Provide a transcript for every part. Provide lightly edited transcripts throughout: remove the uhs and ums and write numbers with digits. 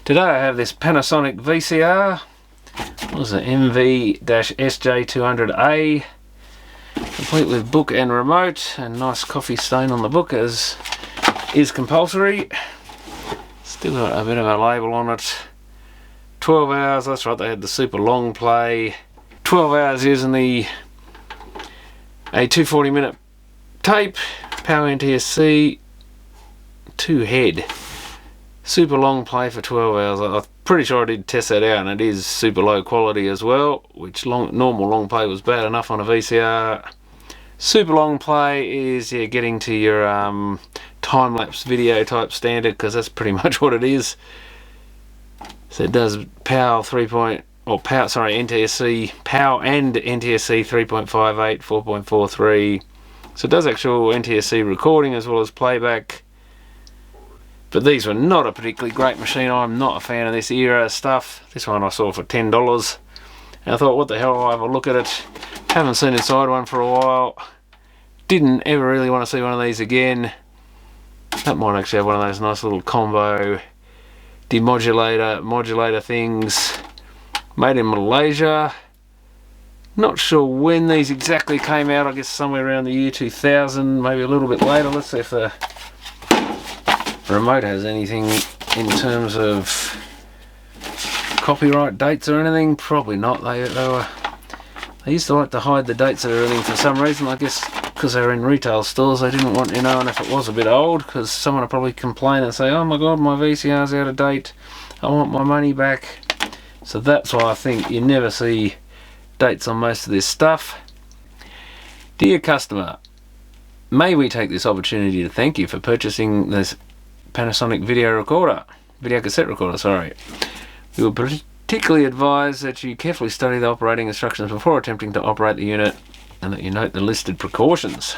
Today I have this Panasonic VCR. What was it? NV-SJ200A. Complete with book and remote, and nice coffee stain on the book as is compulsory. Still got a bit of a label on it. 12 hours, that's right, they had the super long play. 12 hours using a 240-minute tape, power NTSC, 2 head. Super long play for 12 hours. I'm pretty sure I did test that out, and it is super low quality as well, which normal long play was bad enough on a VCR. Super long play is getting to your time-lapse video type standard, because that's pretty much what it is. So it does PAL NTSC, PAL and NTSC 3.58, 4.43. So it does actual NTSC recording as well as playback. But these were not a particularly great machine. I'm not a fan of this era stuff. This one I saw for $10. And I thought, what the hell, I'll have a look at it. Haven't seen inside one for a while. Didn't ever really want to see one of these again. That might actually have one of those nice little combo modulator things. Made in Malaysia. Not sure when these exactly came out. I guess somewhere around the year 2000, maybe a little bit later. Let's see if the remote has anything in terms of copyright dates or anything. Probably not. They used to like to hide the dates of everything for some reason. I guess because they were in retail stores, they didn't want you knowing if it was a bit old, because someone would probably complain and say, oh my god, my VCR's out of date, I want my money back. So that's why I think you never see dates on most of this stuff. Dear customer, may we take this opportunity to thank you for purchasing this Panasonic video cassette recorder, sorry. We would particularly advise that you carefully study the operating instructions before attempting to operate the unit, and that you note the listed precautions.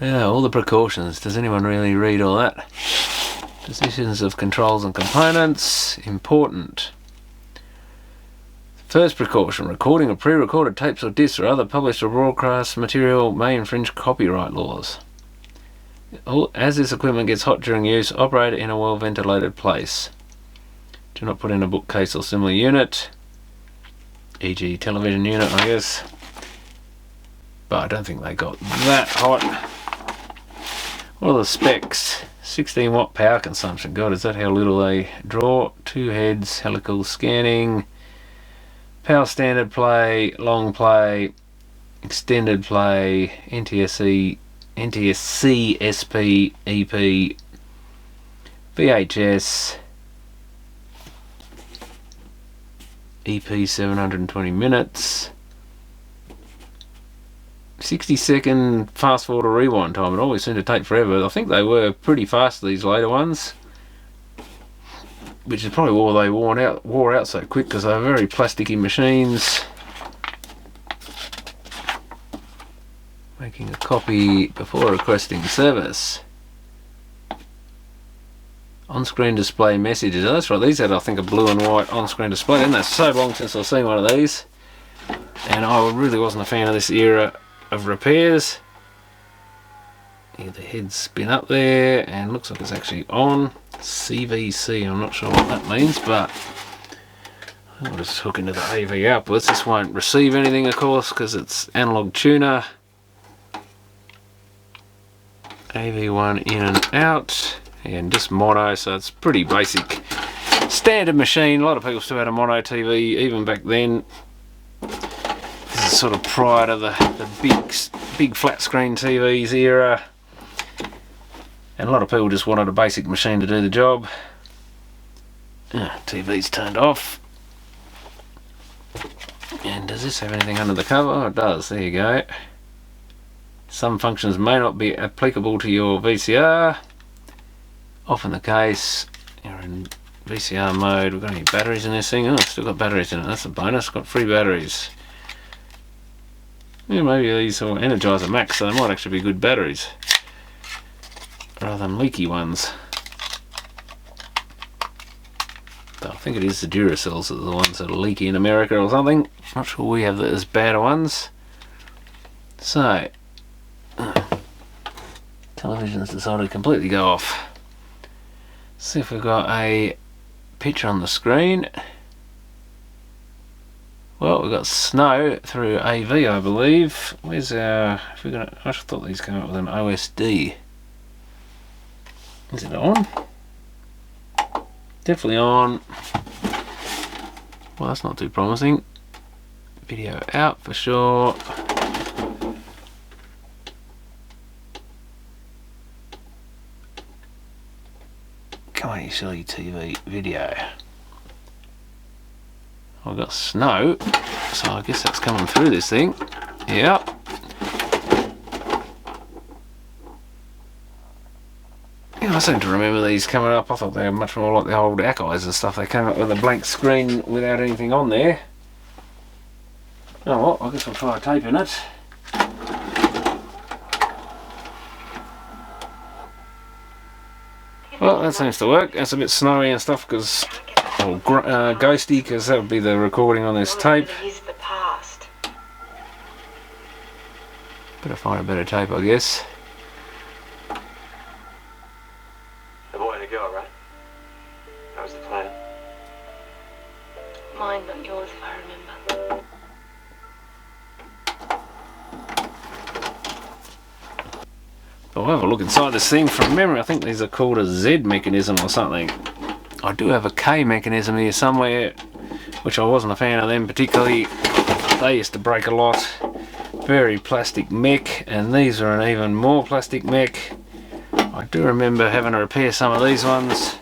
Yeah, all the precautions. Does anyone really read all that? Positions of controls and components, important. First precaution, recording of pre-recorded tapes or discs or other published or broadcast material may infringe copyright laws. As this equipment gets hot during use, operate it in a well-ventilated place. Do not put in a bookcase or similar unit, e.g. television unit, I guess. But I don't think they got that hot. What are the specs? 16 watt power consumption. God, is that how little they draw? 2 heads, helical scanning, power standard play, long play, extended play, NTSC, SP, EP, VHS, EP 720 minutes, 60-second fast forward or rewind time. It always seemed to take forever. I think they were pretty fast, these later ones, which is probably why they wore out so quick, because they were very plasticky machines. Making a copy before requesting service. On-screen display messages. Oh, that's right, these had, I think, a blue and white on-screen display. And that's so long since I've seen one of these, and I really wasn't a fan of this era of repairs. Yeah, the head's been up there and looks like it's actually on. CVC, I'm not sure what that means, but I'll just hook into the AV outputs. This won't receive anything, of course, because it's analog tuner. AV1 in and out, and just mono, so it's pretty basic standard machine. A lot of people still had a mono TV even back then. This is sort of prior to the big flat screen TVs era, and a lot of people just wanted a basic machine to do the job. TV's turned off. And does this have anything under the cover? Oh, it does. There you go. Some functions may not be applicable to your VCR. Often the case. You're in VCR mode. We've got any batteries in this thing? Oh, still got batteries in it. That's a bonus. Got free batteries. Yeah, maybe these will Energizer Max, so they might actually be good batteries rather than leaky ones. Though I think it is the Duracells that are the ones that are leaky in America or something. Not sure we have as bad ones. So, television's decided to completely go off. See if we've got a picture on the screen. Well, we've got snow through AV, I believe. Where's our... If we're gonna, I thought these came up with an OSD. Is it on? Definitely on. Well, that's not too promising. Video out for sure. Come on, you silly TV video. I've got snow, so I guess that's coming through this thing. Yep. Yeah, I seem to remember these coming up. I thought they were much more like the old Acai's and stuff. They came up with a blank screen without anything on there. Oh well, I guess I'll try taping it. Well, that seems to work. It's a bit snowy and stuff because... or ghosty, because that would be the recording on this tape. Better find a better tape, I guess. The boy and the girl, right? That was the plan. Mine, not yours, if I remember. I'll have a look inside this thing from memory. I think these are called a Z mechanism or something. I do have a K mechanism here somewhere, which I wasn't a fan of them particularly. They used to break a lot. Very plastic Mech, and these are an even more plastic Mech. I do remember having to repair some of these ones.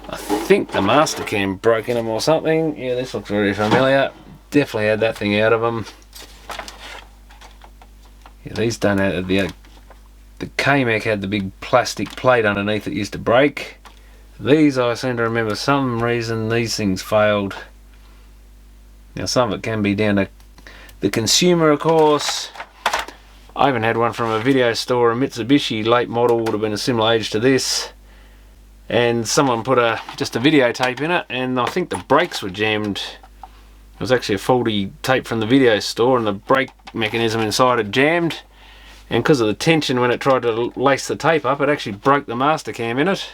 I think the master cam broke in them or something. Yeah, this looks very familiar. Definitely had that thing out of them. Yeah, these don't have the K-Mech had the big plastic plate underneath that used to break. These, I seem to remember some reason these things failed. Now some of it can be down to the consumer, of course. I even had one from a video store, a Mitsubishi late model, would have been a similar age to this, and someone put just a videotape in it, and I think the brakes were jammed. It was actually a faulty tape from the video store, and the brake mechanism inside had jammed, and because of the tension when it tried to lace the tape up, it actually broke the master cam in it,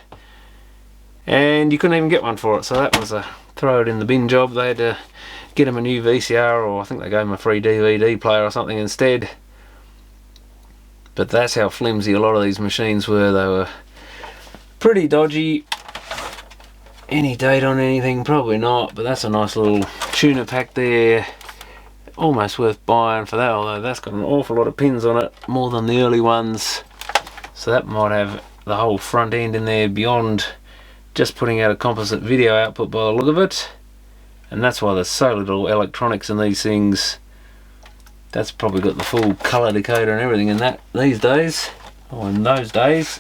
and you couldn't even get one for it. So that was a throw it in the bin job. They had to get him a new VCR, or I think they gave him a free DVD player or something instead. But that's how flimsy a lot of these machines were. They were pretty dodgy. Any date on anything? Probably not, but that's a nice little tuner pack there. Almost worth buying for that, although that's got an awful lot of pins on it, more than the early ones. So that might have the whole front end in there beyond just putting out a composite video output by the look of it. And that's why there's so little electronics in these things. That's probably got the full colour decoder and everything in that these days. Oh, in those days.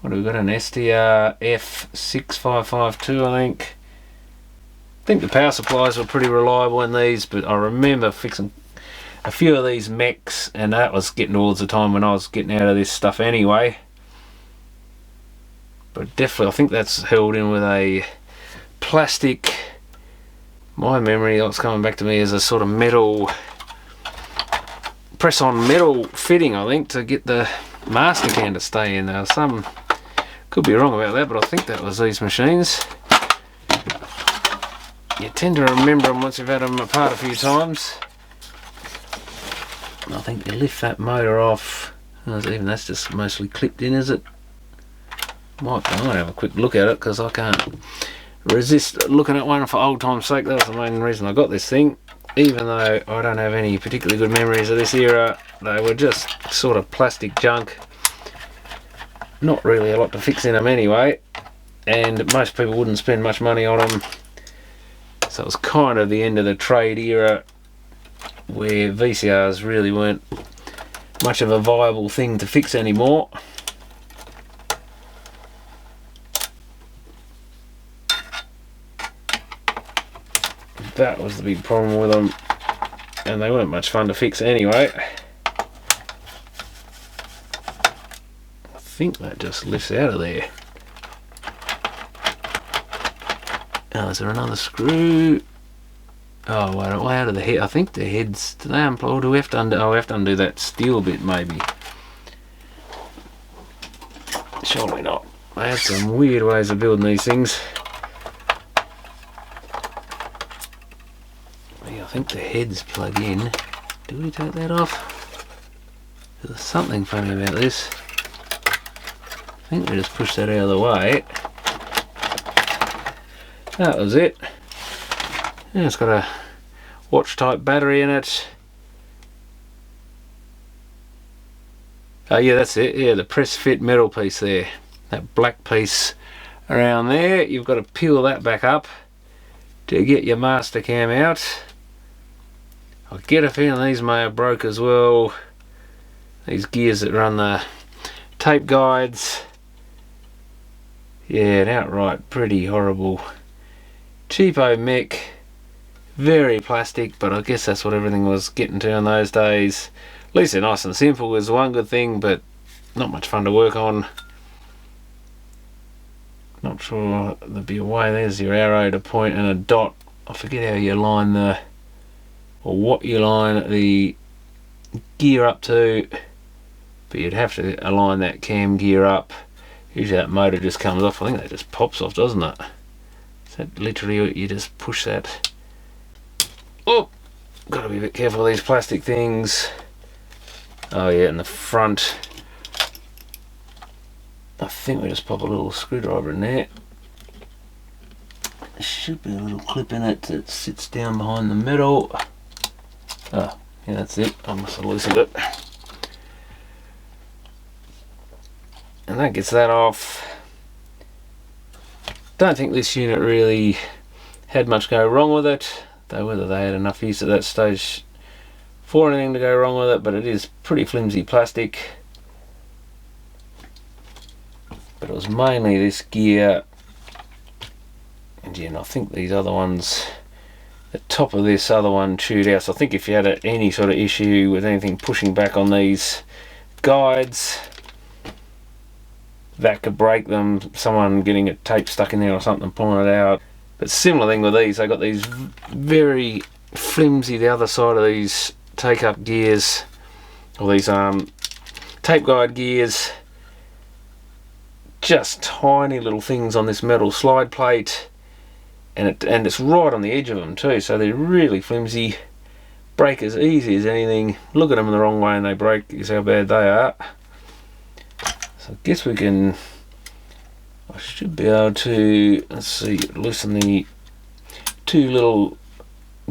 What have we got? An STR F6552, I think. I think the power supplies were pretty reliable in these, but I remember fixing a few of these Mechs, and that was getting towards the time when I was getting out of this stuff anyway. But definitely, I think that's held in with a plastic. My memory, what's coming back to me is a sort of metal, press-on metal fitting, I think, to get the master can to stay in there. Some could be wrong about that, but I think that was these machines. You tend to remember them once you've had them apart a few times. I think you lift that motor off. Even that's just mostly clipped in, is it? Might have a quick look at it, because I can't resist looking at one for old time's sake. That was the main reason I got this thing. Even though I don't have any particularly good memories of this era, they were just sort of plastic junk. Not really a lot to fix in them anyway, and most people wouldn't spend much money on them. So it was kind of the end of the trade era, where VCRs really weren't much of a viable thing to fix anymore. That was the big problem with them, and they weren't much fun to fix anyway. I think that just lifts out of there. Oh, is there another screw? Oh, well, out of the head. I think the heads, do they unplug, or do we have to undo? Oh, we have to undo that steel bit maybe. Surely not. They had some weird ways of building these things. Yeah, I think the heads plug in. Do we take that off? There's something funny about this. I think we just push that out of the way. That was it. Yeah, it's got a watch type battery in it. Oh yeah, that's it. Yeah, the press fit metal piece there. That black piece around there. You've got to peel that back up to get your master cam out. I get a feeling these may have broke as well. These gears that run the tape guides. Yeah, and outright pretty horrible. Cheapo Mech. Very plastic, but I guess that's what everything was getting to in those days. At least they're nice and simple is one good thing, but not much fun to work on. Not sure there'd be a way. There's your arrow to point and a dot. I forget how you line the, or what you line the gear up to, but you'd have to align that cam gear up. Usually that motor just comes off. I think that just pops off, doesn't it? Is that literally you just push that? Oh, gotta be a bit careful of these plastic things. Oh yeah, in the front, I think we just pop a little screwdriver in there. There should be a little clip in it that sits down behind the metal. Oh, yeah, that's it. I must have loosened it. And that gets that off. Don't think this unit really had much go wrong with it, though whether they had enough use at that stage for anything to go wrong with it, but it is pretty flimsy plastic. But it was mainly this gear, and yeah, I think these other ones, the top of this other one chewed out. So I think if you had any sort of issue with anything pushing back on these guides, that could break them. Someone getting a tape stuck in there or something, pulling it out. But similar thing with these, they got these very flimsy, the other side of these take up gears, or these tape guide gears, just tiny little things on this metal slide plate, and it's right on the edge of them too, so they're really flimsy, break as easy as anything. Look at them in the wrong way and they break, is how bad they are. So I guess we can, I should be able to, let's see, loosen the two little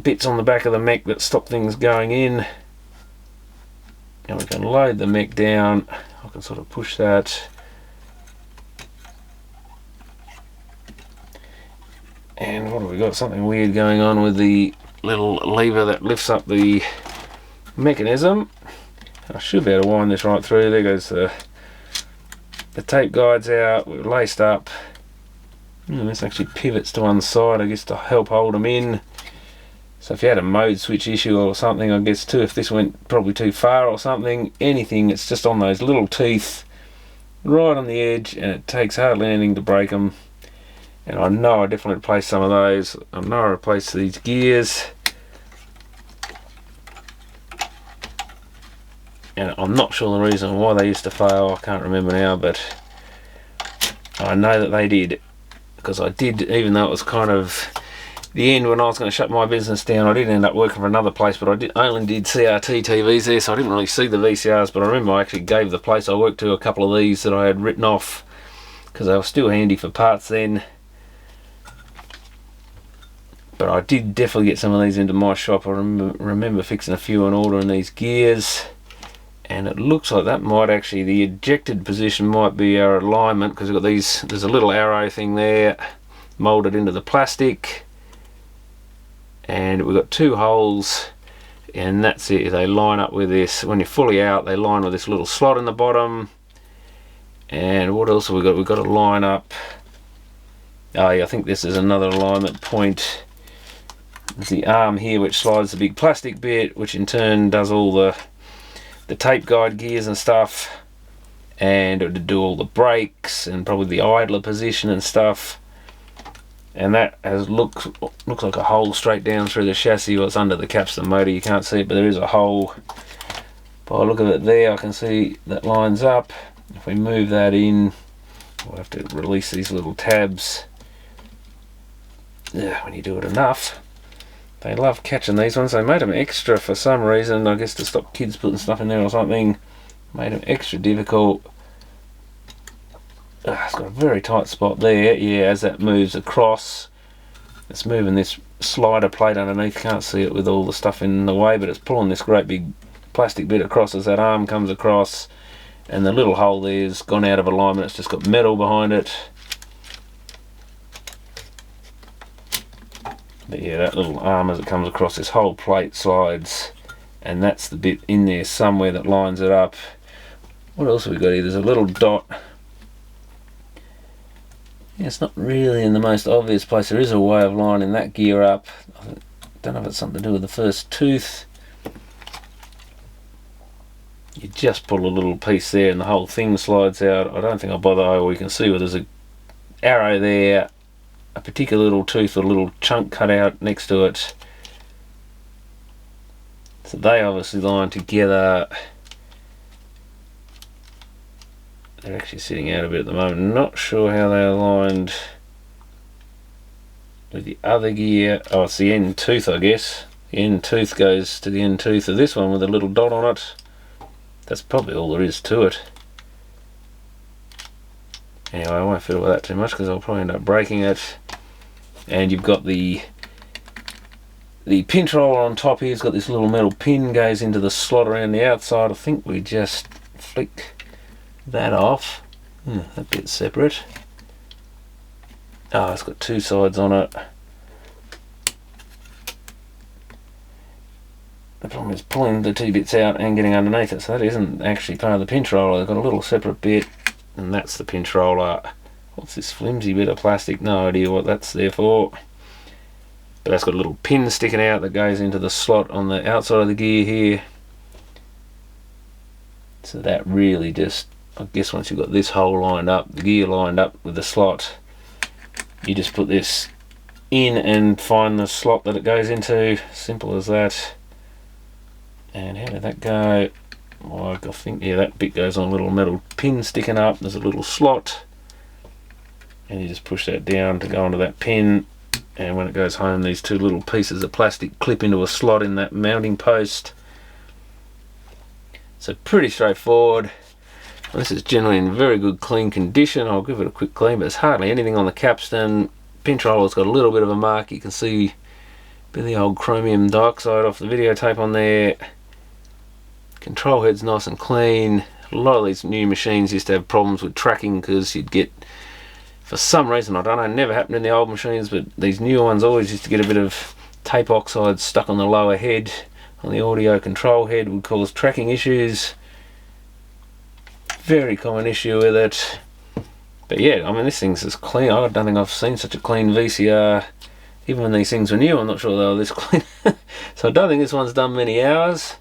bits on the back of the Mech that stop things going in, and we can load the Mech down. I can sort of push that, and what have we got? Something weird going on with the little lever that lifts up the mechanism. I should be able to wind this right through. There goes the tape guides out. We're laced up. This actually pivots to one side, I guess, to help hold them in. So if you had a mode switch issue or something, I guess too, if this went probably too far or something, anything, it's just on those little teeth right on the edge, and it takes hardly anything to break them. And I know I definitely replaced some of those. I know I replaced these gears, and I'm not sure the reason why they used to fail. I can't remember now, but I know that they did, because I did, even though it was kind of the end when I was going to shut my business down, I did end up working for another place, but I only did CRT TVs there, so I didn't really see the VCRs. But I remember I actually gave the place I worked to a couple of these that I had written off, because they were still handy for parts then. But I did definitely get some of these into my shop. I remember fixing a few and ordering these gears, and it looks like that might actually, the ejected position might be our alignment, because we've got these, there's a little arrow thing there molded into the plastic, and we've got two holes, and that's it. They line up with this. When you're fully out, they line with this little slot in the bottom. And what else have we got? We've got to line up, oh yeah, I think this is another alignment point. There's the arm here which slides the big plastic bit, which in turn does all the tape guide gears and stuff, and to do all the brakes and probably the idler position and stuff. And that has looks like a hole straight down through the chassis. Well, it's under the caps of the motor, you can't see it, but there is a hole. By the look of it there, I can see that lines up. If we move that in, We'll have to release these little tabs. Yeah, when you do it enough. They love catching these ones. They made them extra for some reason, I guess to stop kids putting stuff in there or something. Made them extra difficult. It's got a very tight spot there. Yeah, as that moves across, it's moving this slider plate underneath. Can't see it with all the stuff in the way, but it's pulling this great big plastic bit across as that arm comes across. And the little hole there's gone out of alignment. It's just got metal behind it. But yeah, that little arm as it comes across, this whole plate slides, and that's the bit in there somewhere that lines it up. What else have we got here? There's a little dot. Yeah, it's not really in the most obvious place. There is a way of lining that gear up. I don't know if it's something to do with the first tooth. You just pull a little piece there and the whole thing slides out. I don't think I'll bother. Oh, we can see where there's a arrow there, a particular little tooth, a little chunk cut out next to it. So they obviously line together. They're actually sitting out a bit at the moment. Not sure how they aligned with the other gear. Oh, it's the end tooth, I guess. The end tooth goes to the end tooth of this one with a little dot on it. That's probably all there is to it. Anyway, I won't fiddle with that too much because I'll probably end up breaking it. And you've got the pinch roller on top here. It's got this little metal pin goes into the slot around the outside. I think we just flick that off. That bit's separate. Oh, it's got two sides on it. The problem is pulling the two bits out and getting underneath it, so that isn't actually part of the pinch roller. They've got a little separate bit, and that's the pinch roller. What's this flimsy bit of plastic? No idea what that's there for. But that's got a little pin sticking out that goes into the slot on the outside of the gear here. So that really just, I guess once you've got this hole lined up, the gear lined up with the slot, you just put this in and find the slot that it goes into. Simple as that. And how did that go? Like, I think, yeah, that bit goes on a little metal pin sticking up. There's a little slot. And you just push that down to go onto that pin. And when it goes home, these two little pieces of plastic clip into a slot in that mounting post. So pretty straightforward. This is generally in very good clean condition. I'll give it a quick clean, but there's hardly anything on the capstan. Pinch roller's got a little bit of a mark. You can see a bit of the old chromium dioxide off the videotape on there. Control head's nice and clean. A lot of these new machines used to have problems with tracking because you'd get, for some reason, I don't know, never happened in the old machines, but these newer ones always used to get a bit of tape oxide stuck on the lower head, on the audio control head, would cause tracking issues. Very common issue with it. But yeah, I mean, this thing's as clean. I don't think I've seen such a clean VCR. Even when these things were new, I'm not sure they were this clean. So I don't think this one's done many hours.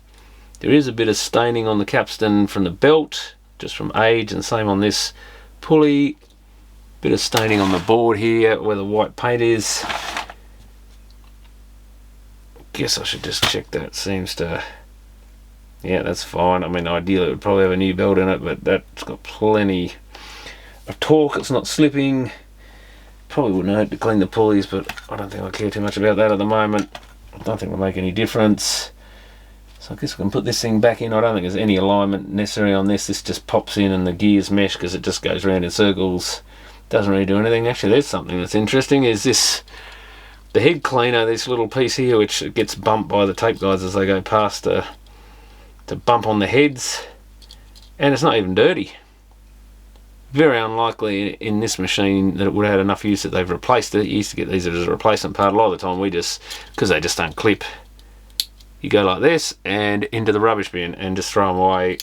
There is a bit of staining on the capstan from the belt, just from age, and same on this pulley. Bit of staining on the board here where the white paint is. Guess I should just check that. Seems to, yeah, that's fine. I mean, ideally it would probably have a new belt in it, but that's got plenty of torque. It's not slipping. Probably wouldn't hurt to clean the pulleys, but I don't think I care too much about that at the moment. I don't think it'll make any difference. So I guess we can put this thing back in. I don't think there's any alignment necessary on this. This just pops in and the gears mesh because it just goes around in circles. Doesn't really do anything. Actually, there's something that's interesting. Is this, the head cleaner, this little piece here, which gets bumped by the tape guys as they go past to bump on the heads. And it's not even dirty. Very unlikely in this machine that it would have had enough use that they've replaced it. You used to get these as a replacement part. A lot of the time we just, because they just don't clip, you go like this and into the rubbish bin and just throw them away,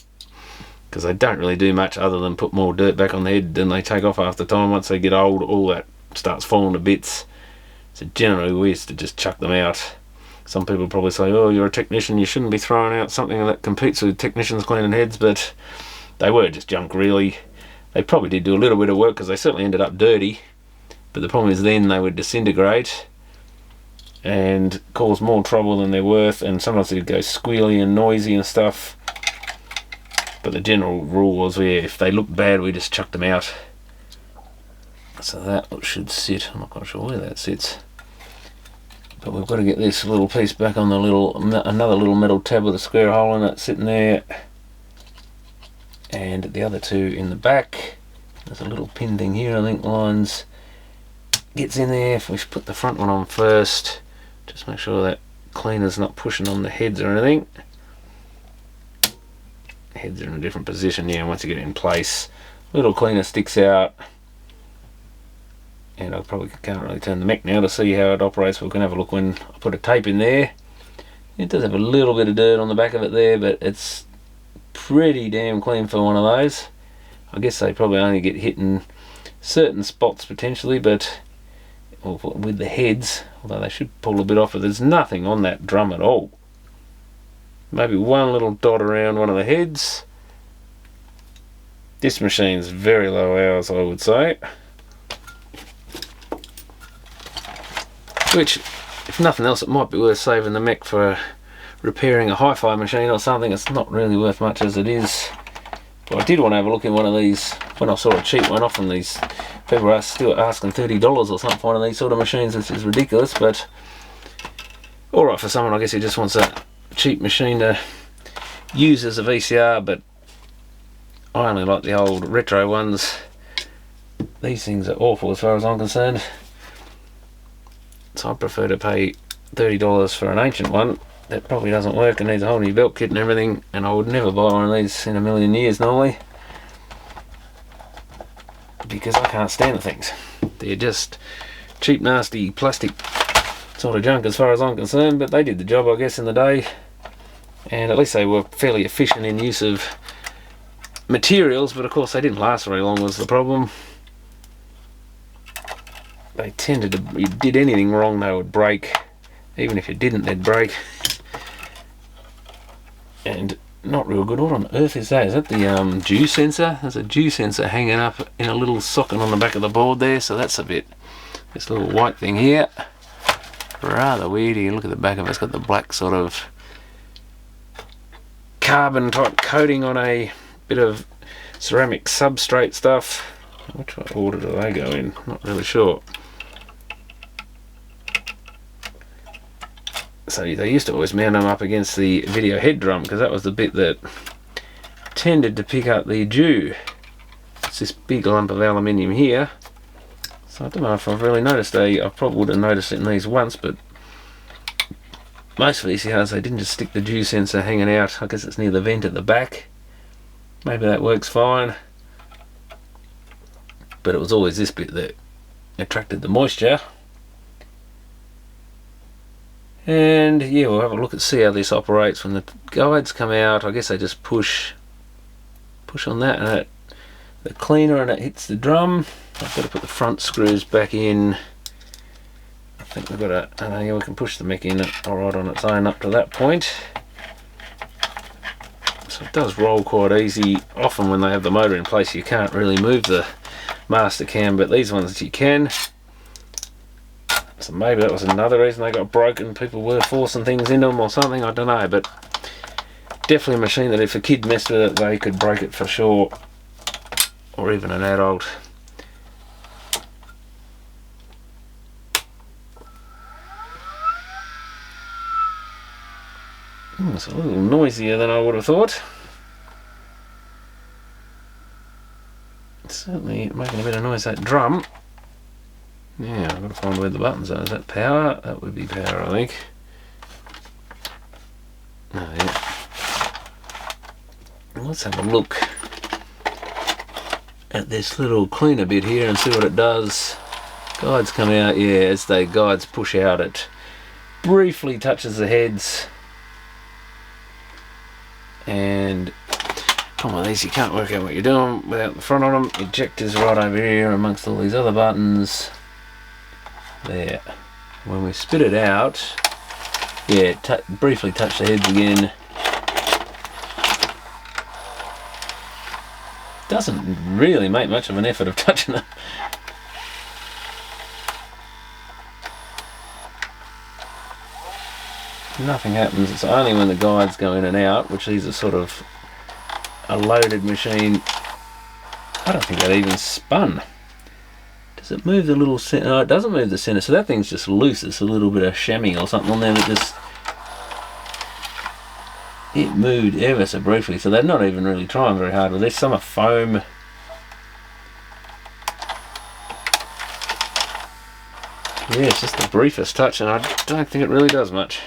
because they don't really do much other than put more dirt back on the head, and they take off after time. Once they get old, all that starts falling to bits. So generally we used to just chuck them out. Some people probably say, oh, you're a technician, you shouldn't be throwing out something that competes with technicians cleaning heads, but they were just junk really. They probably did do a little bit of work because they certainly ended up dirty, but the problem is then they would disintegrate and cause more trouble than they're worth, and sometimes they'd go squealy and noisy and stuff. But the general rule was, if they looked bad, we just chucked them out. So that should sit, I'm not quite sure where that sits. But we've got to get this little piece back on the another little metal tab with a square hole in it sitting there. And the other two in the back. There's a little pin thing here, I think lines gets in there. If we put the front one on first, just make sure that cleaner's not pushing on the heads or anything. Heads are in a different position, yeah, once you get it in place. Little cleaner sticks out. And I probably can't really turn the Mech now to see how it operates, but we can have a look when I put a tape in there. It does have a little bit of dirt on the back of it there, but it's pretty damn clean for one of those. I guess they probably only get hit in certain spots potentially, but with the heads, although they should pull a bit off, but there's nothing on that drum at all. Maybe one little dot around one of the heads. This machine's very low hours, I would say. Which, if nothing else, it might be worth saving the Mech for repairing a hi-fi machine or something. It's not really worth much as it is. But I did want to have a look in one of these when I saw a cheap one off from these. People are still asking $30 or something for one of these sort of machines, which is ridiculous, but alright for someone, I guess, who just wants a cheap machine to use as a VCR, but I only like the old retro ones. These things are awful as far as I'm concerned. So I prefer to pay $30 for an ancient one that probably doesn't work and needs a whole new belt kit and everything, and I would never buy one of these in a million years normally, because I can't stand the things. They're just cheap, nasty plastic sort of junk as far as I'm concerned, but they did the job, I guess, in the day, and at least they were fairly efficient in use of materials, but of course they didn't last very long was the problem. They tended to, you did anything wrong they would break, even if you didn't they'd break. And not real good. What on earth is that? Is that the dew sensor? There's a dew sensor hanging up in a little socket on the back of the board there, so that's a bit, this little white thing here, rather weird. You look at the back of it, it's got the black sort of carbon type coating on a bit of ceramic substrate stuff. Which order do they go in? Not really sure. So they used to always mount them up against the video head drum, because that was the bit that tended to pick up the dew. It's this big lump of aluminium here. So I don't know if I've really noticed. I probably would have noticed it in these once, but most VCRs they didn't just stick the dew sensor hanging out. I guess it's near the vent at the back. Maybe that works fine. But it was always this bit that attracted the moisture. And yeah, we'll have a look and see how this operates when the guides come out. I guess they just push on that, and the cleaner, and it hits the drum. I've got to put the front screws back in. I think we've got to, yeah, we can push the Mech in alright on its own up to that point. So it does roll quite easy. Often when they have the motor in place you can't really move the master cam, but these ones you can. So maybe that was another reason they got broken. People were forcing things into them or something, I don't know, but definitely a machine that if a kid messed with it they could break it for sure, or even an adult. It's a little noisier than I would have thought. It's certainly making a bit of noise, that drum. Yeah, I've got to find where the buttons are. Is that power? That would be power, I think. Oh, yeah. Let's have a look at this little cleaner bit here and see what it does. Guides come out, yeah, as the guides push out it briefly touches the heads, and come on, these you can't work out what you're doing without the front on them. Ejector's right over here amongst all these other buttons. There. When we spit it out, yeah, briefly touch the heads again. Doesn't really make much of an effort of touching them. Nothing happens. It's only when the guides go in and out, which these are sort of a loaded machine. I don't think that even spun. Does it move the little centre? No, it doesn't move the centre, so that thing's just loose. It's a little bit of chamois or something on there that just... It moved ever so briefly, so they're not even really trying very hard with this. Some are foam. Yeah, it's just the briefest touch, and I don't think it really does much.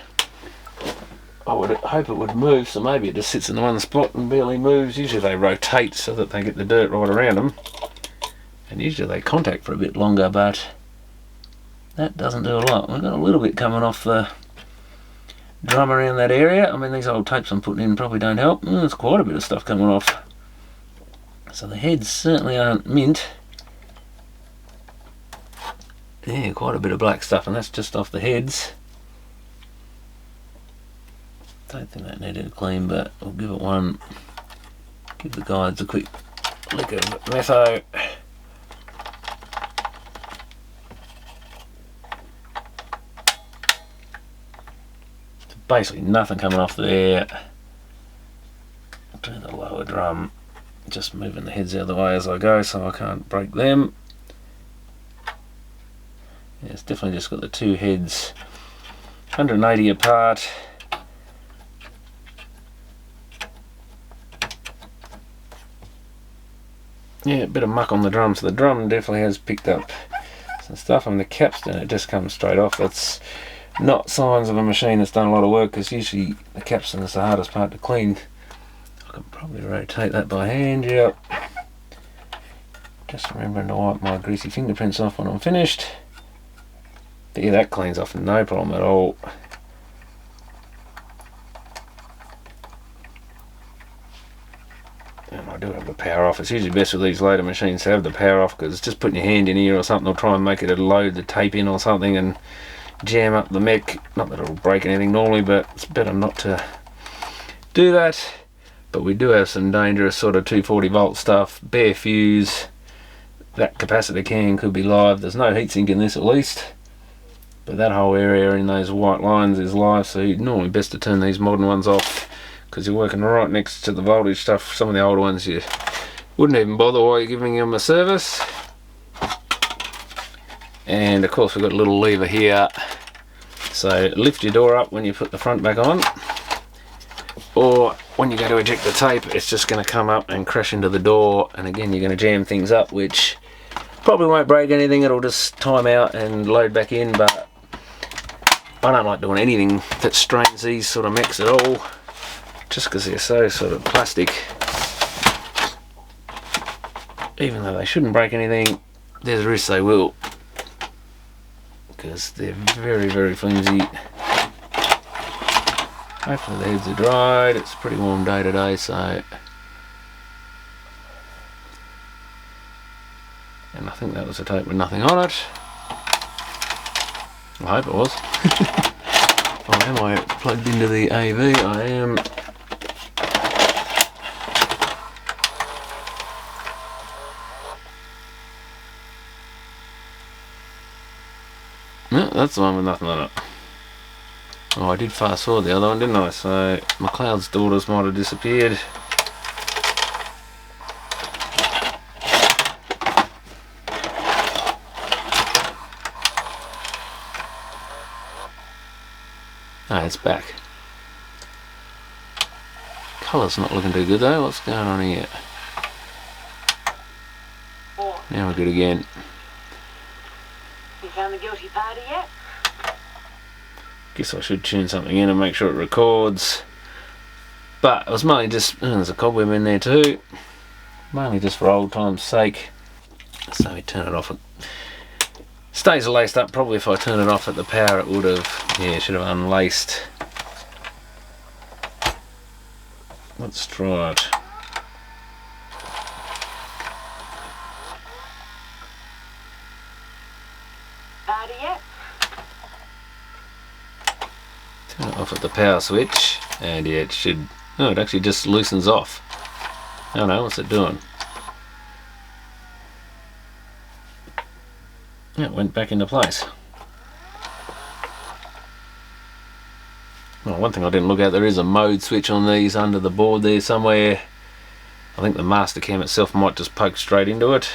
I would hope it would move, so maybe it just sits in the one spot and barely moves. Usually they rotate so that they get the dirt right around them. And usually they contact for a bit longer, but that doesn't do a lot. We've got a little bit coming off the drum around that area. I mean, these old tapes I'm putting in probably don't help. There's quite a bit of stuff coming off. So the heads certainly aren't mint. Yeah, quite a bit of black stuff, and that's just off the heads. Don't think that needed a clean, but we'll give it one. Give the guides a quick lick of metho. Basically nothing coming off there. Do the lower drum, just moving the heads out of the way as I go so I can't break them. Yeah, it's definitely just got the two heads 180 apart. Yeah, a bit of muck on the drum, so the drum definitely has picked up some stuff. I mean, the capstan, it just comes straight off. That's not signs of a machine that's done a lot of work, because usually the capstan is the hardest part to clean. I can probably rotate that by hand, yep. Just remembering to wipe my greasy fingerprints off when I'm finished. But yeah, that cleans off no problem at all. And I do have the power off. It's usually best with these loader machines to have the power off, because just putting your hand in here or something will try and make it load the tape in or something and jam up the mech. Not that it'll break anything normally, but it's better not to do that. But we do have some dangerous sort of 240 volt stuff, bare fuse. That capacitor can could be live. There's no heatsink in this at least, but that whole area in those white lines is live, so you're normally best to turn these modern ones off, because you're working right next to the voltage stuff. Some of the older ones you wouldn't even bother while you're giving them a service. And of course we've got a little lever here, so lift your door up when you put the front back on, or when you go to eject the tape, it's just going to come up and crash into the door, and again you're going to jam things up, which probably won't break anything. It'll just time out and load back in, but I don't like doing anything that strains these sort of mechs at all, just because they're so sort of plastic. Even though they shouldn't break anything, there's a risk they will, because they're very, very flimsy. Hopefully the heads are dried. It's a pretty warm day today, so... And I think that was a tape with nothing on it. I hope it was. Oh, am I plugged into the AV? I am. No, that's the one with nothing on it. Oh, I did fast forward the other one, didn't I? So McLeod's daughters might have disappeared. Ah, it's back. Colour's not looking too good though. What's going on here? Now we're good again. You found the guilty party yet? Guess I should tune something in and make sure it records. But it was mainly just, there's a cobweb in there too. Mainly just for old time's sake. So we turn it off. It stays laced up. Probably if I turn it off at the power it would have, yeah, should have unlaced. Let's try it. Party yet? Turn it off at the power switch, and yeah, it should. Oh, it actually just loosens off. Oh no, what's it doing? Yeah, it went back into place. Well, one thing I didn't look at, there is a mode switch on these under the board there somewhere. I think the master cam itself might just poke straight into it.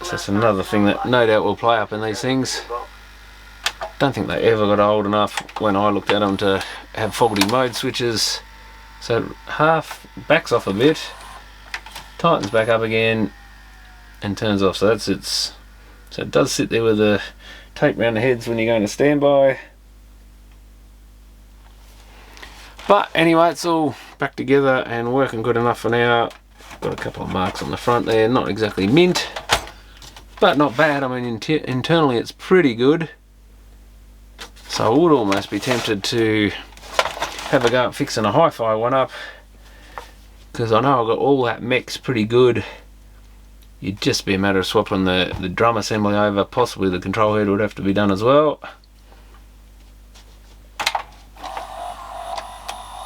So that's another thing that no doubt will play up in these things. Don't think they ever got old enough when I looked at them to have faulty mode switches. So half backs off a bit, tightens back up again, and turns off. So that's its. So it does sit there with the tape around the heads when you're going to standby. But anyway, it's all back together and working good enough for now. Got a couple of marks on the front there, not exactly mint, but not bad. I mean, internally it's pretty good. So I would almost be tempted to have a go at fixing a hi-fi one up, because I know I've got all that Mech's pretty good. It'd just be a matter of swapping the drum assembly over. Possibly the control head would have to be done as well.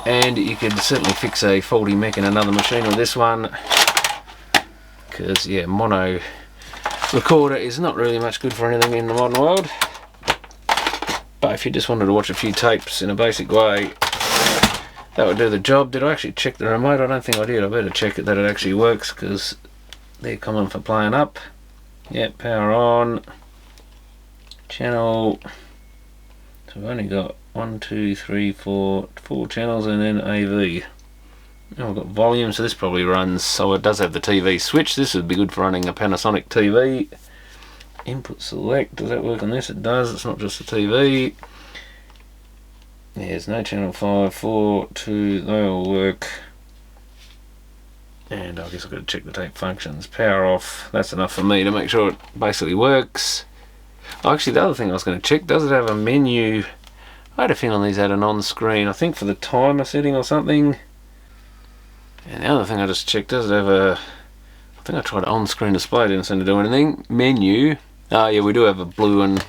And you could certainly fix a faulty Mech in another machine with this one, because yeah, mono recorder is not really much good for anything in the modern world. But if you just wanted to watch a few tapes in a basic way, that would do the job. Did I actually check the remote? I don't think I did. I better check it that it actually works, because they're common for playing up. Yep, power on. Channel. So we've only got 4 channels and then AV. Oh, I've got volume, so this probably runs, so it does have the TV switch. This would be good for running a Panasonic TV. Input select, does that work on this? It does, it's not just the TV. There's no channel 5, 4, 2, they all work. And I guess I've got to check the tape functions. Power off, that's enough for me to make sure it basically works. Actually, the other thing I was going to check, does it have a menu? I had a feeling these had an on-screen, I think for the timer setting or something. And the other thing I just checked, does it have a, I think I tried on-screen display, didn't seem to do anything. Menu, oh yeah, we do have a blue and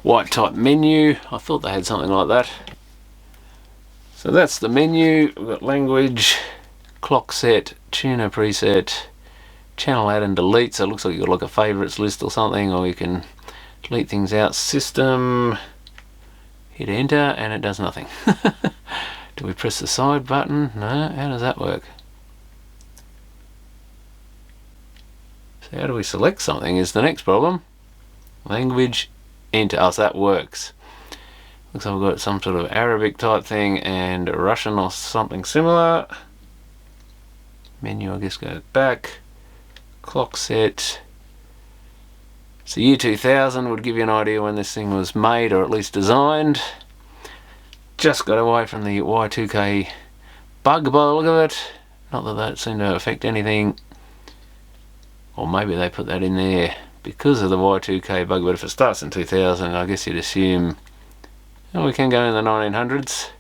white type menu. I thought they had something like that. So that's the menu. We've got language, clock set, tuner preset, channel add and delete, so it looks like you've got like a favourites list or something, or you can delete things out. System, hit enter and it does nothing. Do we press the side button? No, how does that work? So how do we select something is the next problem. Language, enter, oh, so that works. Looks like we've got some sort of Arabic type thing and Russian or something similar. Menu, I guess, goes back. Clock set. So year 2000 would give you an idea when this thing was made, or at least designed. Just got away from the Y2K bug by the look of it. Not that that seemed to affect anything. Or maybe they put that in there because of the Y2K bug, but if it starts in 2000, I guess you'd assume, oh, we can go in the 1900s.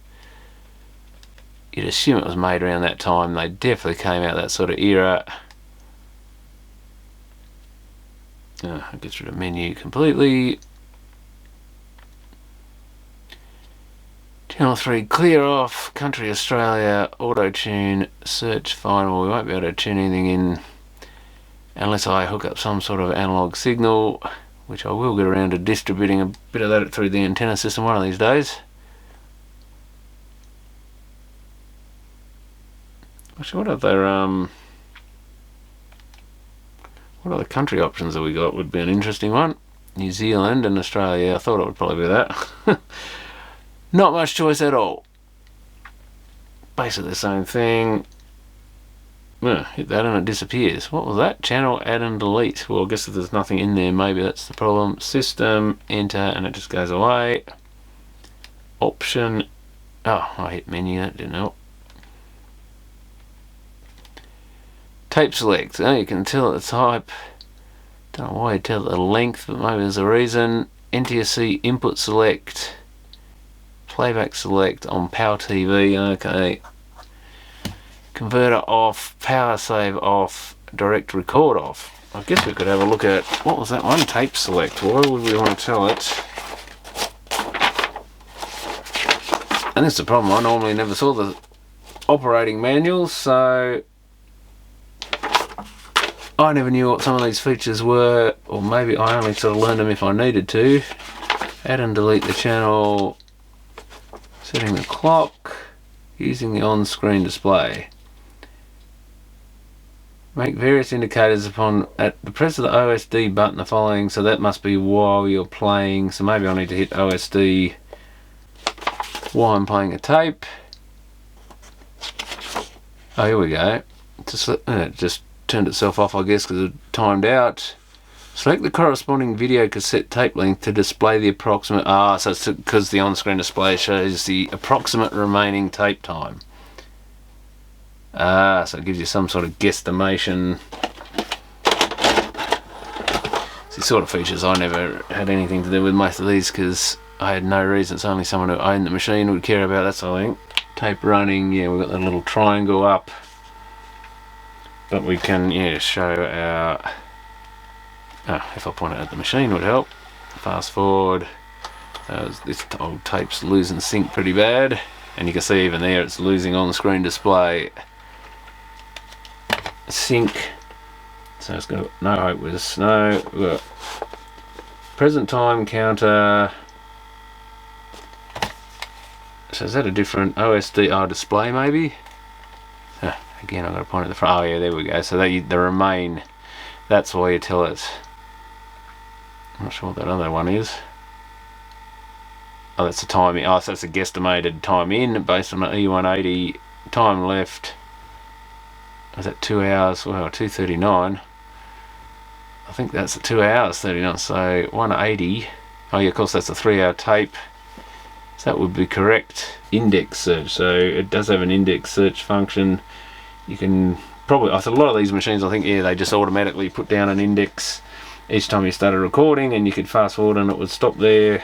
You'd assume it was made around that time. They definitely came out that sort of era. Oh, it gets rid of menu completely. Channel 3 clear off, country Australia, auto tune, search fine. Well, we won't be able to tune anything in unless I hook up some sort of analog signal, which I will get around to distributing a bit of that through the antenna system one of these days. Actually, what other country options have we got would be an interesting one. New Zealand and Australia, I thought it would probably be that. Not much choice at all. Basically the same thing. Hit that and it disappears. What was that? Channel add and delete. Well, I guess if there's nothing in there, maybe that's the problem. System, enter, and it just goes away. Option. Oh, I hit menu, that didn't help. Tape select. Oh, you can tell the type. Don't know why you tell the length, but maybe there's a reason. NTSC input select. Playback select on Power TV. Okay. Converter off, power save off, direct record off. I guess we could have a look at, what was that one? Tape select. Why would we want to tell it? And this is the problem, I normally never saw the operating manuals, so I never knew what some of these features were, or maybe I only sort of learned them if I needed to. Add and delete the channel, setting the clock, using the on-screen display. Make various indicators upon at the press of the OSD button the following, so that must be while you're playing, so maybe I need to hit OSD while I'm playing a tape. Oh, here we go. It just turned itself off, I guess, because it timed out. Select the corresponding video cassette tape length to display the approximate... so it's because the on-screen display shows the approximate remaining tape time. So it gives you some sort of guesstimation. It's the sort of features I never had anything to do with most of these because I had no reason. It's only someone who owned the machine would care about that sort of thing. Tape running, yeah, we've got the little triangle up. But we can, yeah, show our... if I point it at the machine would help. Fast forward. This old tape's losing sync pretty bad. And you can see even there it's losing on-screen display sync. So it's got no hope with snow. We've got present time counter. So is that a different OSD display maybe? Again, I've got to point at the front. Oh yeah, there we go. So the remain, that's why you tell it. I'm not sure what that other one is. Oh, that's the timing. Oh, so that's a guesstimated time in based on an E180. Time left. Was that 2 hours? Well, 2:39. I think that's 2 hours 39. So 180. Oh yeah, of course that's a 3-hour tape. So that would be correct. Index search. So it does have an index search function. You can probably, a lot of these machines, I think, yeah, they just automatically put down an index each time you started recording, and you could fast forward and it would stop there.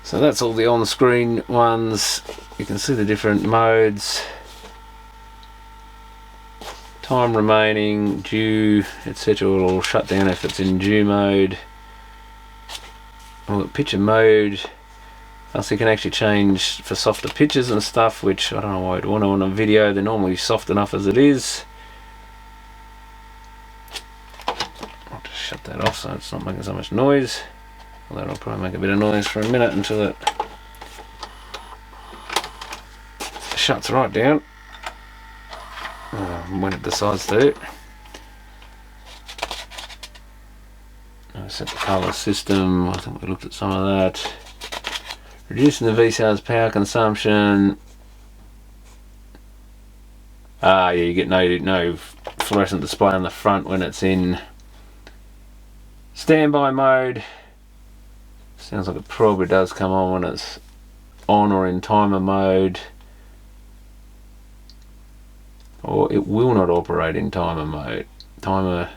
So that's all the on-screen ones. You can see the different modes. Time remaining, due, etc. will shut down if it's in due mode. We've got picture mode. So you can actually change for softer pictures and stuff, which I don't know why I'd want to on a video. They're normally soft enough as it is. I'll just shut that off so it's not making so much noise. Although it'll probably make a bit of noise for a minute until it shuts right down. When it decides to. I'll set the colour system. I think we looked at some of that. Reducing the VCR's power consumption. Yeah, you get no fluorescent display on the front when it's in standby mode. Sounds like it probably does come on when it's on or in timer mode. Or it will not operate in timer mode. Timer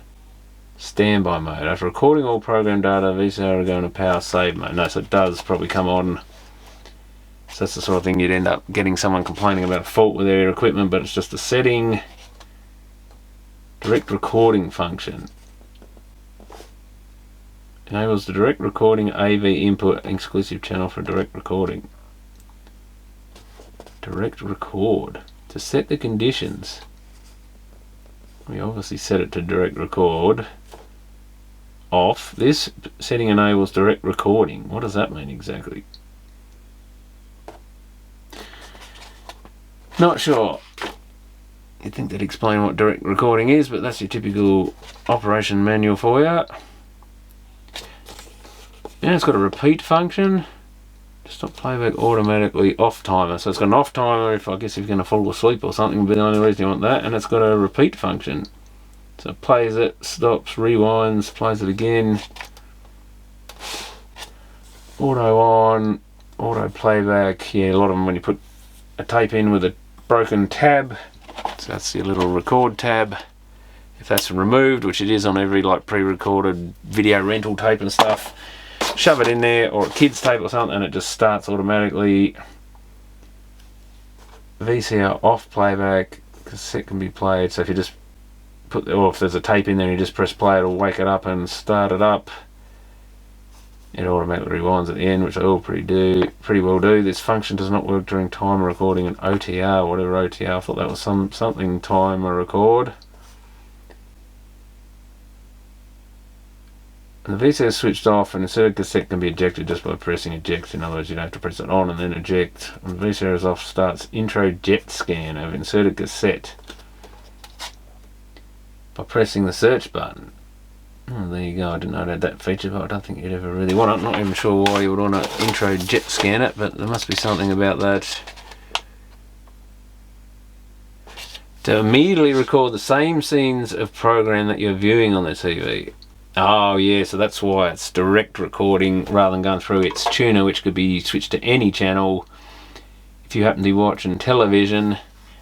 standby mode. After recording all program data, VCR will go into power save mode. No, so it does probably come on. So that's the sort of thing you'd end up getting someone complaining about a fault with their equipment, but it's just a setting. Direct recording function. Enables the direct recording AV input exclusive channel for direct recording. Direct record. To set the conditions, we obviously set it to direct record. Off. This setting enables direct recording. What does that mean exactly? Not sure. You'd think they'd explain what direct recording is, but that's your typical operation manual for you. Yeah, it's got a repeat function. Stop playback automatically off timer. So it's got an off timer if I guess if you're going to fall asleep or something, but the only reason you want that, and it's got a repeat function. So it plays it, stops, rewinds, plays it again. Auto on, auto playback. Yeah, a lot of them when you put a tape in with a broken tab. So that's your little record tab. If that's removed, which it is on every like pre-recorded video rental tape and stuff, shove it in there, or a kid's tape or something, and it just starts automatically. VCR off playback, cassette can be played, so if you just put, or if there's a tape in there, you just press play, it'll wake it up and start it up. It automatically rewinds at the end, which they all pretty well do. This function does not work during timer recording and OTR, whatever OTR. I thought that was something timer record. When the VCR is switched off, an inserted cassette can be ejected just by pressing eject. In other words, you don't have to press it on and then eject. When the VCR is off, starts intro jet scan of inserted cassette by pressing the search button. Oh, there you go. I didn't know it had that feature, but I don't think you'd ever really want it. I'm not even sure why you would want to intro jet scan it, but there must be something about that. To immediately record the same scenes of program that you're viewing on the TV. Oh yeah, so that's why it's direct recording rather than going through its tuner, which could be switched to any channel. If you happen to be watching television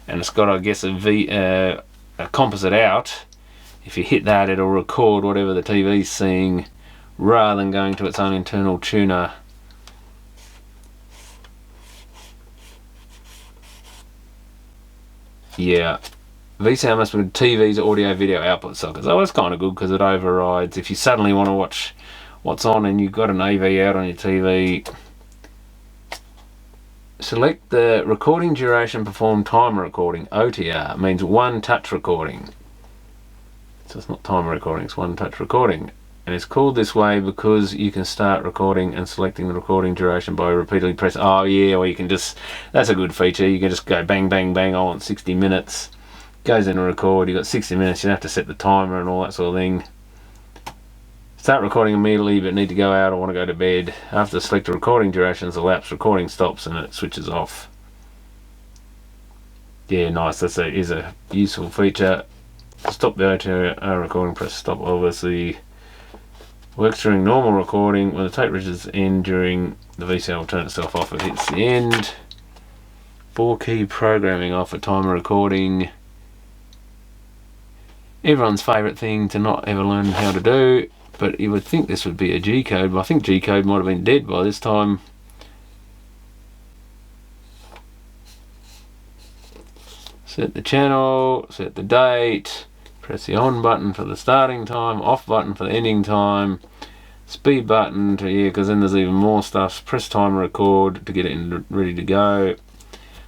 and it's got, I guess, a composite out, if you hit that, it'll record whatever the TV's seeing rather than going to its own internal tuner. Yeah. VCR must be TV's audio video output sockets. Oh, that's kind of good because it overrides. If you suddenly want to watch what's on and you've got an AV out on your TV, select the recording duration performed timer recording. OTR means one touch recording. So it's not timer recording, it's one touch recording. And it's called this way because you can start recording and selecting the recording duration by repeatedly pressing. Oh yeah, or you can just, that's a good feature. You can just go bang, bang, bang, I want 60 minutes. Goes in a record, you've got 60 minutes, you don't have to set the timer and all that sort of thing. Start recording immediately but need to go out or want to go to bed. After select the recording durations elapse, recording stops and it switches off. Yeah, nice, is a useful feature. Stop the OTR recording, press stop. Obviously works during normal recording. When the tape reaches end during the VCR will turn itself off if it hits the end. 4-key programming off for timer recording. Everyone's favourite thing to not ever learn how to do, but you would think this would be a G-code, but I think G-code might have been dead by this time. Set the channel, set the date, press the on button for the starting time, off button for the ending time, speed button to, yeah, because then there's even more stuff, press timer record to get it ready to go.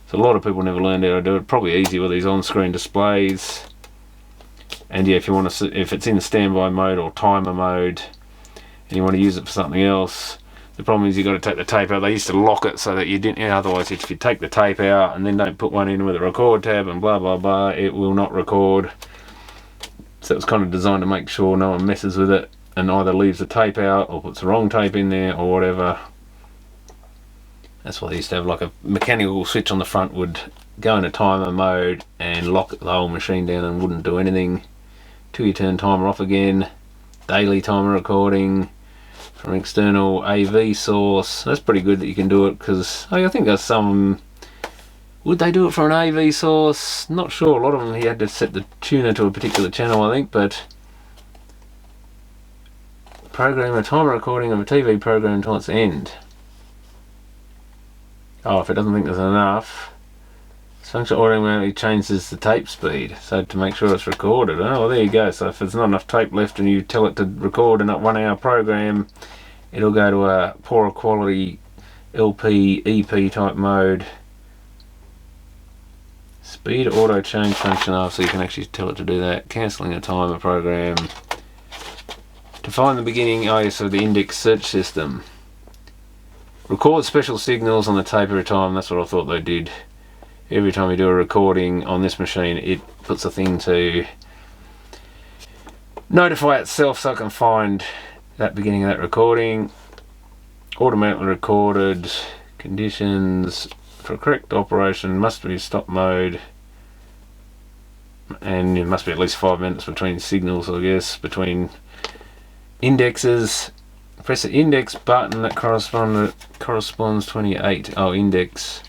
So a lot of people never learned how to do it, probably easy with these on-screen displays. And yeah, if you want to, if it's in standby mode or timer mode and you want to use it for something else, the problem is you've got to take the tape out. They used to lock it so that you didn't, otherwise if you take the tape out and then don't put one in with a record tab and blah blah blah, it will not record. So it was kind of designed to make sure no one messes with it and either leaves the tape out or puts the wrong tape in there or whatever. That's why they used to have like a mechanical switch on the front, would go into timer mode and lock the whole machine down and wouldn't do anything till you turn timer off again. Daily timer recording from external AV source. That's pretty good that you can do it, because I think there's some, would they do it for an AV source? Not sure. A lot of them you had to set the tuner to a particular channel, I think, but program a timer recording of a TV program until its end. Oh, if it doesn't think there's enough, this function automatically changes the tape speed, so to make sure it's recorded. Oh, well, there you go. So if there's not enough tape left and you tell it to record in that 1 hour program, it'll go to a poorer quality LP, EP type mode. Speed auto change function off, so you can actually tell it to do that. Cancelling a timer program. To find the beginning, oh yeah, so the index search system. Record special signals on the tape every time. That's what I thought they did. Every time you do a recording on this machine, it puts a thing to notify itself so it can find that beginning of that recording. Automatically recorded. Conditions for correct operation must be stop mode. And it must be at least 5 minutes between signals, I guess, between indexes. Press the index button that corresponds 28. Oh, index.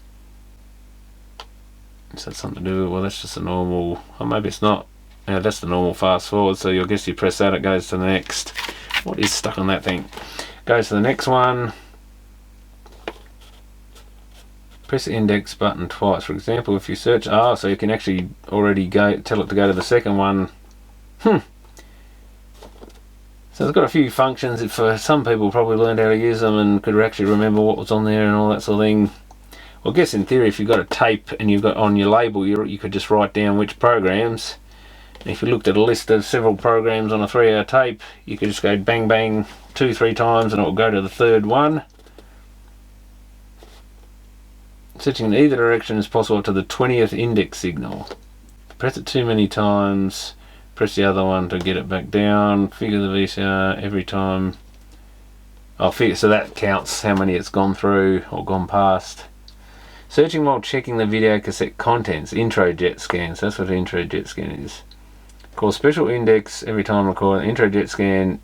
Is that something to do with, well, that's just a normal, oh, maybe it's not. Yeah, that's the normal fast forward, so I guess you press that, it goes to the next. What is stuck on that thing? Goes to the next one. Press the index button twice. For example, if you search, so you can actually already go, tell it to go to the second one. So it's got a few functions that for some people probably learned how to use them and could actually remember what was on there and all that sort of thing. Well, I guess in theory, if you've got a tape and you've got on your label, you could just write down which programs, If you looked at a list of several programs on a 3-hour tape, you could just go bang bang 2-3 times and it will go to the third one. Switching in either direction is possible to the 20th index signal. Press it too many times, press the other one to get it back down, figure the VCR every time. I'll figure, so that counts how many it's gone through or gone past. Searching while checking the video cassette contents, intro jet scans, that's what an intro jet scan is. Call special index every time recorded. Intro jet scan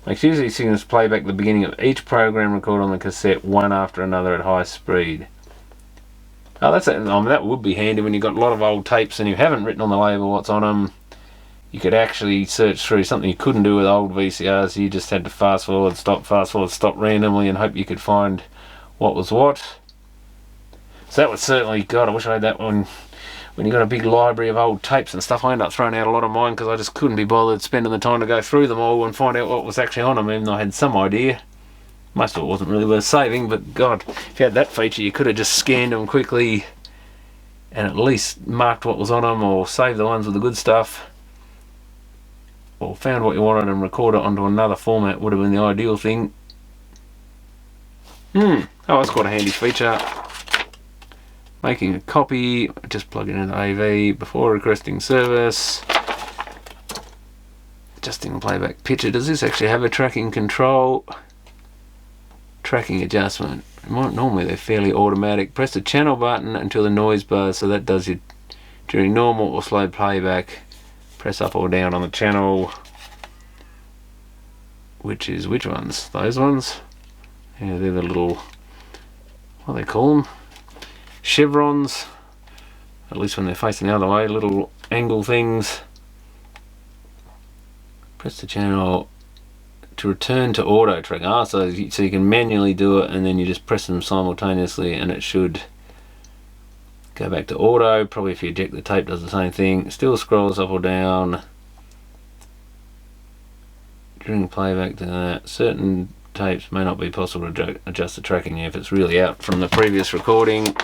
makes usually signals play back the beginning of each program recorded on the cassette one after another at high speed. Oh, that's it. That would be handy when you've got a lot of old tapes and you haven't written on the label what's on them. You could actually search through something you couldn't do with old VCRs. You just had to fast forward, stop randomly and hope you could find what was what. So that was certainly, God, I wish I had that one. When you've got a big library of old tapes and stuff, I ended up throwing out a lot of mine because I just couldn't be bothered spending the time to go through them all and find out what was actually on them, even though I had some idea. Most of it wasn't really worth saving, but God, if you had that feature, you could have just scanned them quickly and at least marked what was on them, or saved the ones with the good stuff, or found what you wanted and record it onto another format. Would have been the ideal thing. Oh, that's quite a handy feature. Making a copy, just plug it into AV before requesting service. Adjusting playback picture. Does this actually have a tracking control? Tracking adjustment. Normally they're fairly automatic. Press the channel button until the noise bar, so that does it during normal or slow playback. Press up or down on the channel. Which ones? Those ones? Yeah, they're the little, what do they call them? Chevrons, at least when they're facing the other way, little angle things. Press the channel to return to auto track. So you can manually do it and then you just press them simultaneously and it should go back to auto. Probably if you eject the tape does the same thing. Still scrolls up or down during playback to that. Certain tapes may not be possible to adjust the tracking if it's really out from the previous recording.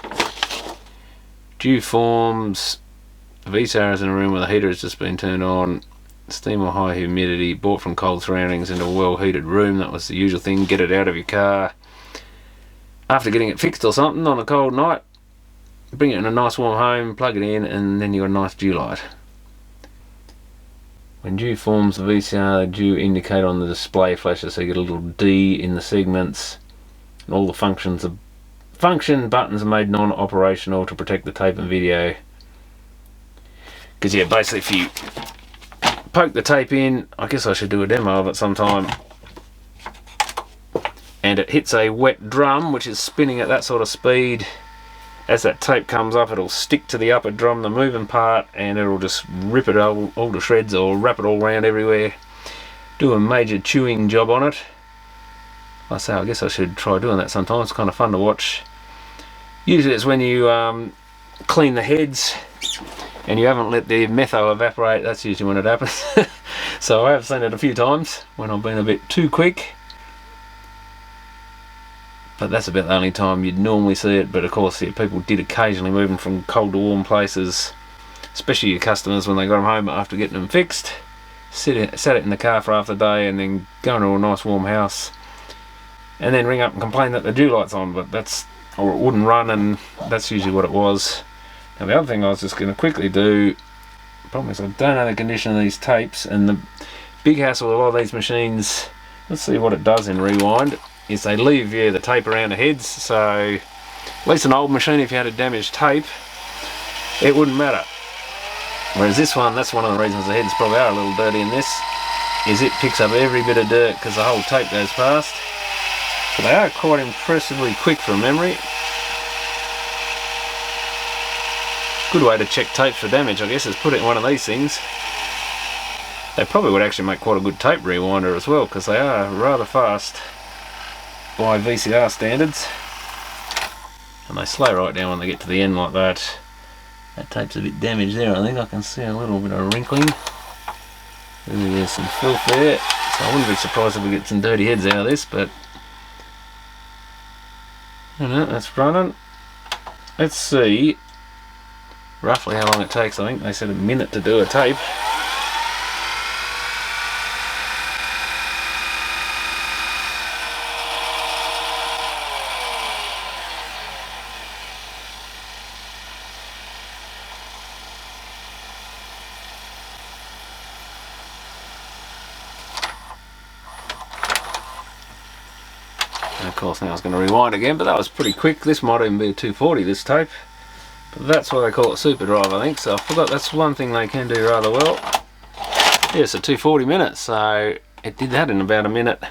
Dew forms. The VCR is in a room where the heater has just been turned on. Steam or high humidity. Brought from cold surroundings into a well heated room. That was the usual thing. Get it out of your car after getting it fixed or something on a cold night. Bring it in a nice warm home, plug it in, and then you've got a nice dew light. When dew forms the VCR, the dew indicator on the display flashes, so you get a little D in the segments, and all the function buttons are made non-operational to protect the tape and video. Because yeah, basically if you poke the tape in, I guess I should do a demo of it sometime, and it hits a wet drum which is spinning at that sort of speed. As that tape comes up, it'll stick to the upper drum, the moving part, and it'll just rip it all to shreds or wrap it all around everywhere. Do a major chewing job on it. I say, I guess I should try doing that sometime. It's kind of fun to watch. Usually it's when you clean the heads and you haven't let the metho evaporate. That's usually when it happens. So I have seen it a few times when I've been a bit too quick. But that's about the only time you'd normally see it. But of course, yeah, people did occasionally move them from cold to warm places, especially your customers when they got them home after getting them fixed. Sat it in the car for half the day and then go into a nice warm house and then ring up and complain that the dew light's on, but or it wouldn't run, and that's usually what it was. Now the other thing I was just going to quickly do, the problem is I don't know the condition of these tapes, and the big hassle with a lot of these machines, let's see what it does in Rewind, is they leave you the tape around the heads. So at least an old machine, if you had a damaged tape, it wouldn't matter. Whereas this one, that's one of the reasons the heads probably are a little dirty in this, is it picks up every bit of dirt because the whole tape goes past. But they are quite impressively quick for memory. Good way to check tapes for damage, I guess, is put it in one of these things. They probably would actually make quite a good tape rewinder as well, because they are rather fast by VCR standards, and they slow right down when they get to the end like that. That tape's a bit damaged there. I think I can see a little bit of wrinkling. There's some filth there, so I wouldn't be surprised if we get some dirty heads out of this, but I don't know, that's running. Let's see roughly how long it takes. I think they said a minute to do a tape. of course now I was going to rewind again, but that was pretty quick. This might even be a 240, this tape. But that's why they call it Super Drive, I think. So I forgot that's one thing they can do rather well. Yeah, it's a 240 minutes, so it did that in about a minute.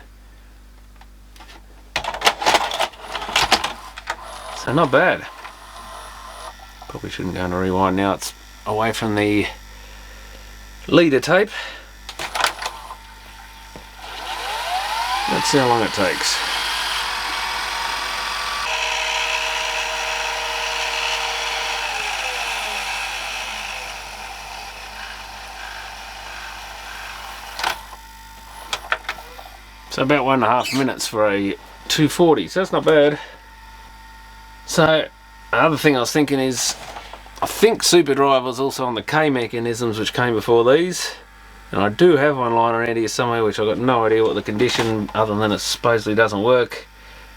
So not bad. Probably shouldn't go into rewind now, it's away from the leader tape. Let's see how long it takes. So about 1.5 minutes for a 240, so that's not bad. So another thing I was thinking is, I think Super Drive was also on the K mechanisms which came before these. And I do have one lying around here somewhere which I've got no idea what the condition, other than it supposedly doesn't work.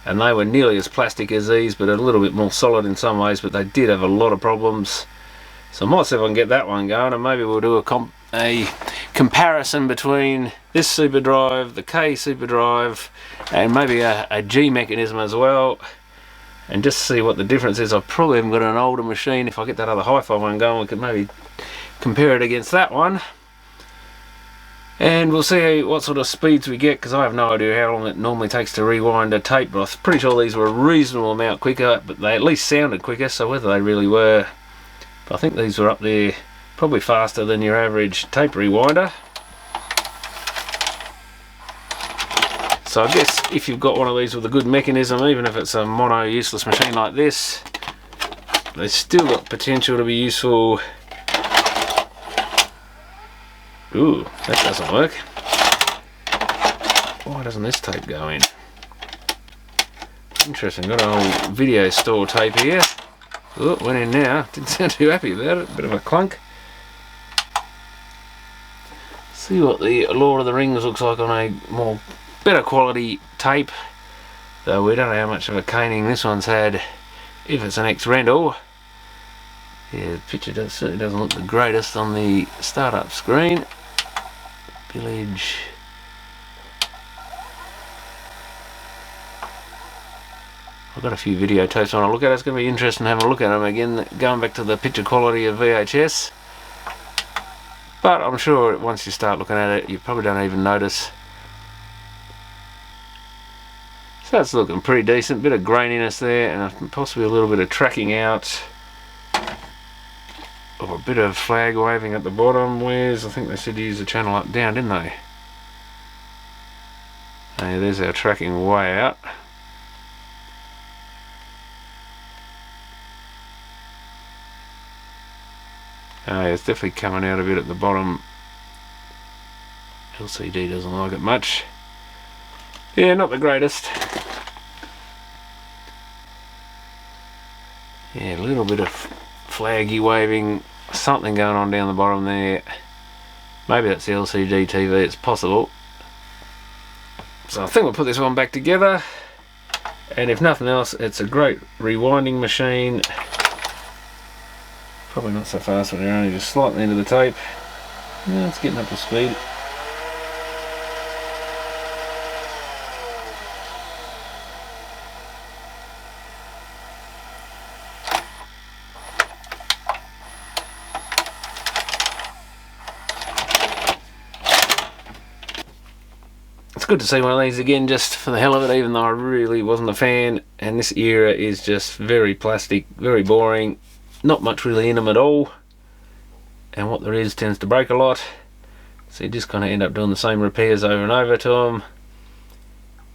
And they were nearly as plastic as these, but a little bit more solid in some ways, but they did have a lot of problems. So I might see if I can get that one going, and maybe we'll do a comparison between this Super Drive, the K Super Drive, and maybe a G mechanism as well, and just see what the difference is. I probably haven't got an older machine. If I get that other hi-fi one going, we could maybe compare it against that one. And we'll see what sort of speeds we get, because I have no idea how long it normally takes to rewind a tape, but I'm pretty sure these were a reasonable amount quicker, but they at least sounded quicker, so whether they really were, but I think these were up there, probably faster than your average tape rewinder. So I guess if you've got one of these with a good mechanism, even if it's a mono useless machine like this, they've still got potential to be useful. Ooh, that doesn't work. Why doesn't this tape go in? Interesting, got an old video store tape here. Oh, it went in now. Didn't sound too happy about it, bit of a clunk. See what the Lord of the Rings looks like on a better quality tape. Though we don't know how much of a caning this one's had, if it's an ex-rental. Yeah, the picture certainly doesn't look the greatest on the startup screen. Village. I've got a few videotapes I want to look at. It's going to be interesting having a look at them again, going back to the picture quality of VHS. But I'm sure once you start looking at it, you probably don't even notice. So that's looking pretty decent. Bit of graininess there, and possibly a little bit of tracking out. Or a bit of flag waving at the bottom. I think they said to use the channel up down, didn't they? Hey, there's our tracking way out. It's definitely coming out a bit at the bottom. LCD doesn't like it much. Yeah, not the greatest. Yeah, a little bit of flaggy waving, something going on down the bottom there. Maybe that's the LCD TV, it's possible. So I think we'll put this one back together, and if nothing else, it's a great rewinding machine. Probably not so fast when you're only just slightly into the tape. Yeah, it's getting up to speed. It's good to see one of these again, just for the hell of it, even though I really wasn't a fan. And this era is just very plastic, very boring, not much really in them at all, and what there is tends to break a lot, so you just kind of end up doing the same repairs over and over to them.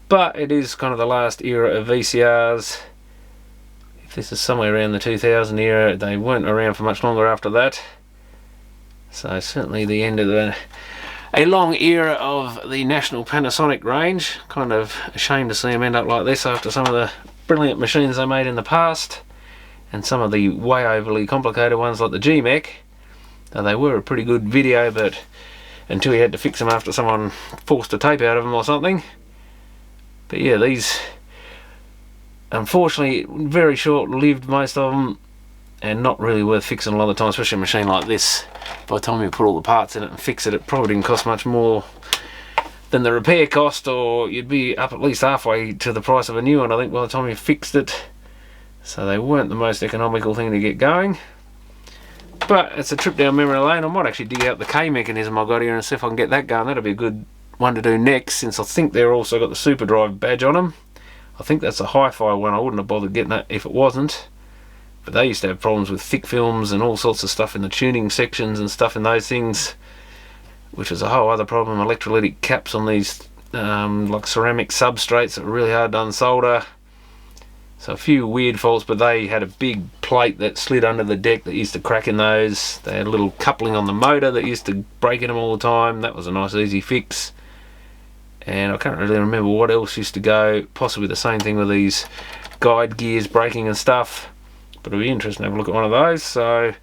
But it is kind of the last era of VCRs. If this is somewhere around the 2000 era, they weren't around for much longer after that, so certainly the end of a long era of the national Panasonic range. Kind of ashamed to see them end up like this after some of the brilliant machines they made in the past, and some of the way overly complicated ones like the G-Mech. Now, they were a pretty good video, but until you had to fix them after someone forced a tape out of them or something. But yeah, these unfortunately very short-lived, most of them, and not really worth fixing a lot of the time, especially a machine like this. By the time you put all the parts in it and fix it, it probably didn't cost much more than the repair cost, or you'd be up at least halfway to the price of a new one, I think, by the time you fixed it. So they weren't the most economical thing to get going. But it's a trip down memory lane. I might actually dig out the K mechanism I got here and see if I can get that going. That'll be a good one to do next, since I think they're also got the Super Drive badge on them. I think that's a hi-fi one. I wouldn't have bothered getting that if it wasn't. But they used to have problems with thick films and all sorts of stuff in the tuning sections and stuff in those things, which is a whole other problem. Electrolytic caps on these like ceramic substrates that are really hard to unsolder. So a few weird faults, but they had a big plate that slid under the deck that used to crack in those. They had a little coupling on the motor that used to break in them all the time. That was a nice easy fix. And I can't really remember what else used to go. Possibly the same thing with these guide gears breaking and stuff. But it'll be interesting to have a look at one of those. So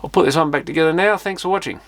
I'll put this one back together now. Thanks for watching.